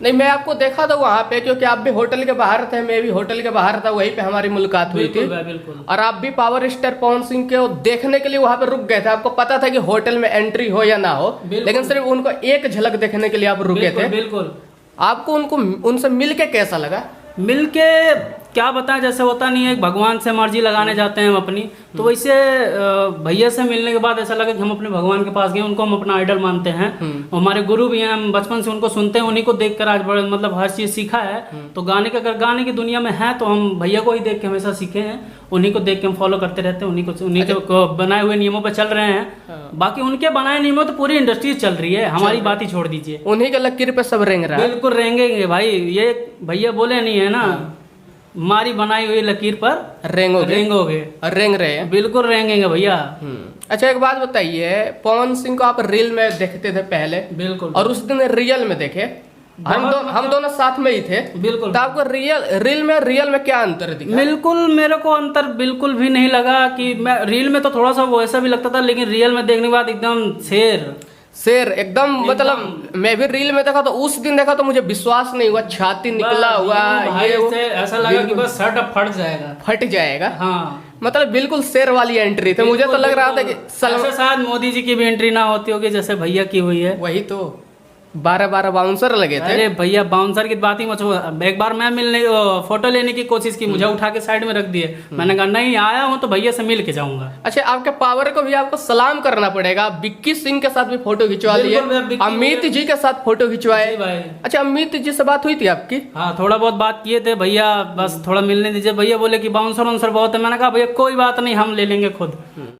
नहीं, मैं आपको देखा था वहाँ पे, क्योंकि आप भी होटल के बाहर थे, मैं भी होटल के बाहर था, वहीं पे हमारी मुलाकात हुई थी। बिल्कुल। और आप भी पावर स्टार पवन सिंह के देखने के लिए वहाँ पे रुक गए थे। आपको पता था कि होटल में एंट्री हो या ना हो, लेकिन सिर्फ उनको एक झलक देखने के लिए आप रुके थे। बिल्कुल। आपको उनसे मिल के कैसा लगा? मिलके क्या बताएं, जैसे होता नहीं है, भगवान से मर्जी लगाने जाते हैं हम अपनी, तो वैसे भैया से मिलने के बाद ऐसा लगा कि हम अपने भगवान के पास गए, उनको हम अपना आइडल मानते हैं, हमारे गुरु भी हैं, हम बचपन से उनको सुनते हैं, उन्हीं को देख कर आज बड़े मतलब हर चीज़ सीखा है। तो गाने का, अगर गाने की दुनिया में है तो हम भैया को ही देख के हमेशा सीखे हैं, उन्हीं को देख के हम फॉलो करते रहते हैं, उन्हीं को बनाए हुए नियमों पर चल रहे हैं। बाकी उनके बनाए नियमों तो पूरी इंडस्ट्री चल रही है, हमारी बात ही छोड़ दीजिए। उन्हीं के लकीर पे सब रेंग रहा है। बिल्कुल रेंगेंगे भाई, ये भैया बोले नहीं है ना, हमारी बनाई हुई लकीर पर रेंगोगे और रेंग रहे हैं। बिल्कुल रेंगेंगे भैया। अच्छा, एक बात बताइए, पवन सिंह को आप रील में देखते थे पहले, बिल्कुल, और उस दिन रियल में देखे, हम दोनों साथ में ही थे। बिल्कुल। तो आपको रियल में क्या अंतर दिखा? बिल्कुल, मेरे को अंतर बिल्कुल भी नहीं लगा। कि मैं रील में तो थोड़ा सा वैसा भी लगता था, लेकिन रियल में देखने के बाद एकदम शेर एकदम, मतलब मैं भी रील में देखा तो उस दिन देखा तो मुझे विश्वास नहीं हुआ, छाती निकला हुआ, ये ऐसा लगा कि बस शर्ट अब फट जाएगा। हाँ, मतलब बिल्कुल शेर वाली एंट्री थी। मुझे तो लग रहा था कि शायद मोदी जी की भी एंट्री ना होती होगी जैसे भैया की हुई है। वही तो 12 बाउंसर लगे थे। अरे भैया, बाउंसर की बात ही मत छो। एक बार मैं फोटो लेने की कोशिश की, मुझे उठा के साइड में रख दिए। मैंने कहा नहीं, आया हूँ तो भैया से मिल के जाऊंगा। अच्छा, आपके पावर को भी आपको सलाम करना पड़ेगा। विक्की सिंह के साथ भी फोटो खिंचवा लिए, अमित जी के साथ फोटो खिंचवाए। अच्छा, अमित जी से बात हुई थी आपकी? हाँ, थोड़ा बहुत बात किए थे भैया, बस थोड़ा मिलने दीजिए। भैया बोले कि बाउंसर बहुत है। मैंने कहा भैया कोई बात नहीं, हम ले लेंगे खुद।